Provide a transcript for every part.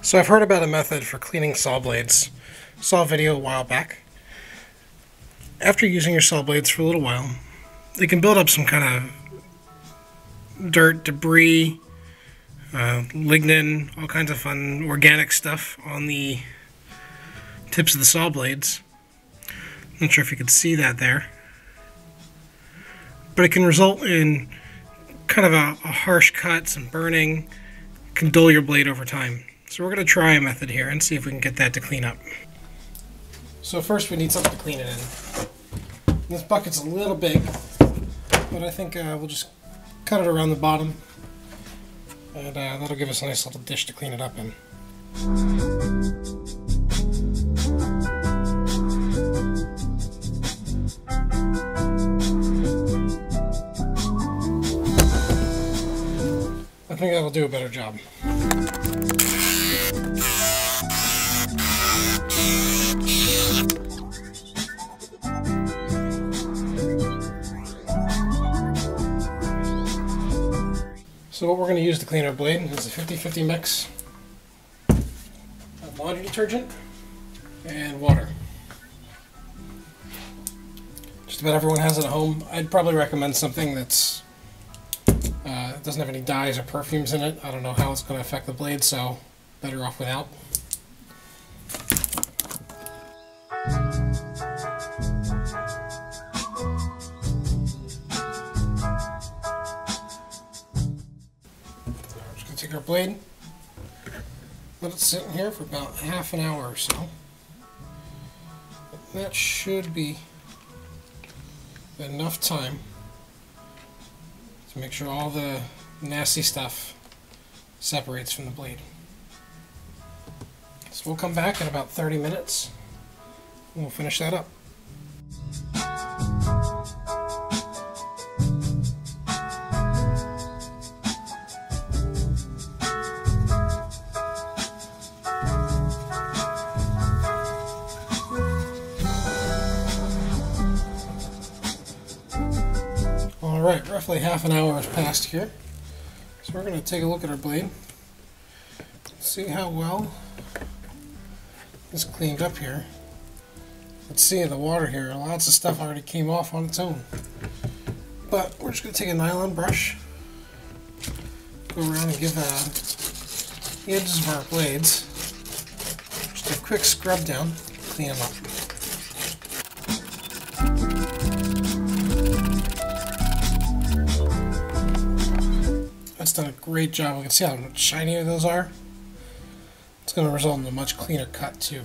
So I've heard about a method for cleaning saw blades. Saw a video a while back. After using your saw blades for a little while, they can build up some kind of dirt, debris, lignin, all kinds of fun organic stuff on the tips of the saw blades. Not sure if you can see that there. But it can result in kind of a harsh cut, some burning, can dull your blade over time. So we're going to try a method here and see if we can get that to clean up. So first we need something to clean it in. This bucket's a little big, but I think we'll just cut it around the bottom, and that'll give us a nice little dish to clean it up in. I think that'll do a better job. So what we're going to use to clean our blade is a 50-50 mix of laundry detergent and water. Just about everyone has it at home. I'd probably recommend something that's doesn't have any dyes or perfumes in it. I don't know how it's going to affect the blade, so better off without. Just going to take our blade, let it sit in here for about half an hour or so. That should be enough time to make sure all the nasty stuff separates from the blade. So we'll come back in about 30 minutes and we'll finish that up. Alright, roughly half an hour has passed here. So we're going to take a look at our blade, see how well it's cleaned up here. Let's see in the water here, lots of stuff already came off on its own. But we're just going to take a nylon brush, go around and give the edges of our blades just a quick scrub down, clean them up. That's done a great job. We can see how much shinier those are. It's going to result in a much cleaner cut too.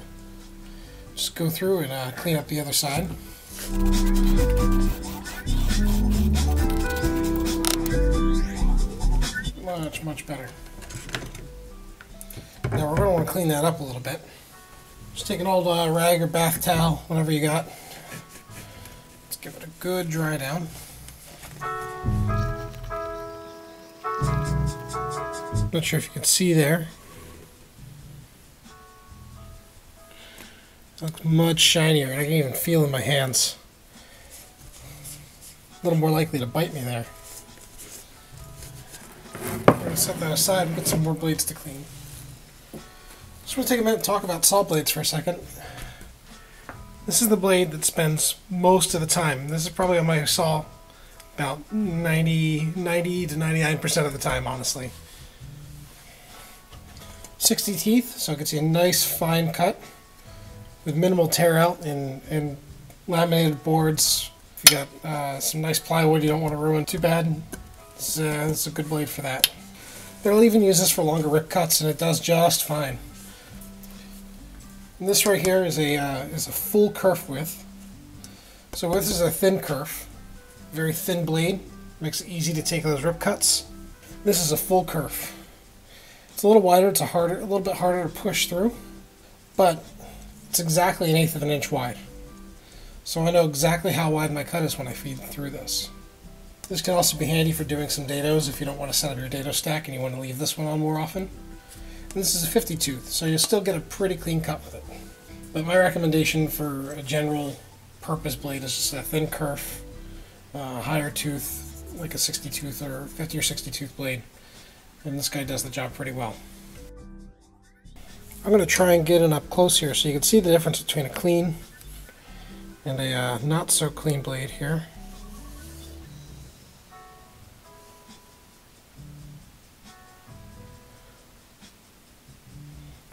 Just go through and clean up the other side. Much better. Now we're going to want to clean that up a little bit. Just take an old rag or bath towel, whatever you got. Let's give it a good dry down. Not sure if you can see there. It looks much shinier, and I can even feel it in my hands. A little more likely to bite me there. We're going to set that aside and get some more blades to clean. Just want to take a minute and talk about saw blades for a second. This is the blade that spends most of the time. This is probably on my saw about 90 to 99% of the time, honestly. 60 teeth, so it gets you a nice fine cut with minimal tear out in laminated boards. If you got some nice plywood you don't want to ruin too bad, it's a good blade for that. They'll even use this for longer rip cuts, and it does just fine. And this right here is a full kerf width. So this is a thin kerf, very thin blade, makes it easy to take those rip cuts. This is a full kerf. It's a little wider, it's a little bit harder to push through, but it's exactly 1/8 of an inch wide. So I know exactly how wide my cut is when I feed through this. This can also be handy for doing some dados if you don't want to set up your dado stack and you want to leave this one on more often. And this is a 50 tooth, so you'll still get a pretty clean cut with it. But my recommendation for a general purpose blade is just a thin kerf, higher tooth, like a 60 tooth or 50 or 60 tooth blade. And this guy does the job pretty well. I'm going to try and get it up close here so you can see the difference between a clean and a not so clean blade here.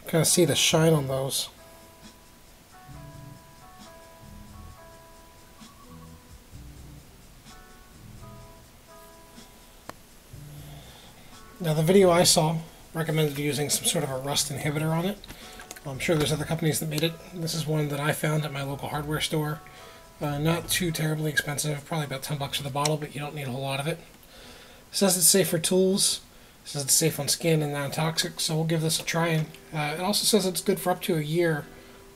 Kind of see the shine on those. Now the video I saw recommended using some sort of a rust inhibitor on it. I'm sure there's other companies that made it. This is one that I found at my local hardware store. Not too terribly expensive, probably about 10 bucks for the bottle, but you don't need a whole lot of it. It says it's safe for tools. It says it's safe on skin and non-toxic, so we'll give this a try. It also says it's good for up to a year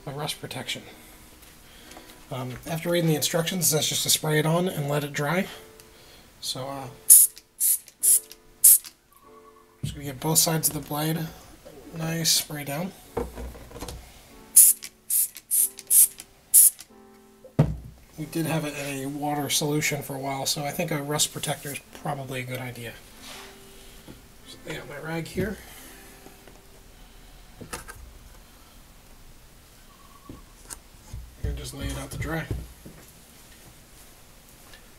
of rust protection. After reading the instructions, it says just to spray it on and let it dry. So, just going to get both sides of the blade nice spray down. We did have it in a water solution for a while, so I think a rust protector is probably a good idea. Just lay out my rag here. And just lay it out to dry.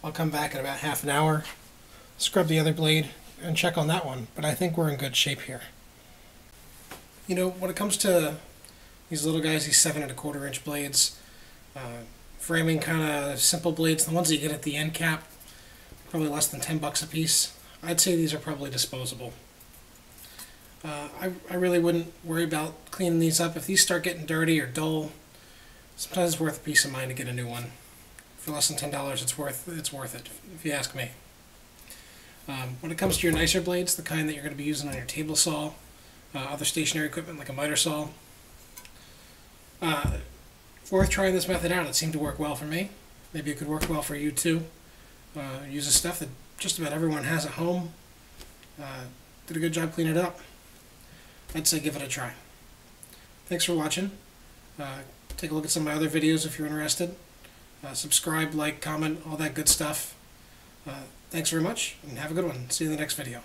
I'll come back in about half an hour, scrub the other blade, and check on that one, but I think we're in good shape here. You know, when it comes to these little guys, these 7 1/4 inch blades, framing kind of simple blades, the ones that you get at the end cap, probably less than 10 bucks a piece. I'd say these are probably disposable. I really wouldn't worry about cleaning these up. If these start getting dirty or dull, sometimes it's worth a peace of mind to get a new one. For less than $10, it's worth it, if you ask me. When it comes to your nicer blades, the kind that you're going to be using on your table saw, other stationary equipment like a miter saw, worth trying this method out. It seemed to work well for me. Maybe it could work well for you too. Uses stuff that just about everyone has at home. Did a good job cleaning it up. I'd say give it a try. Thanks for watching. Take a look at some of my other videos if you're interested. Subscribe, like, comment, all that good stuff. Thanks very much, and have a good one. See you in the next video.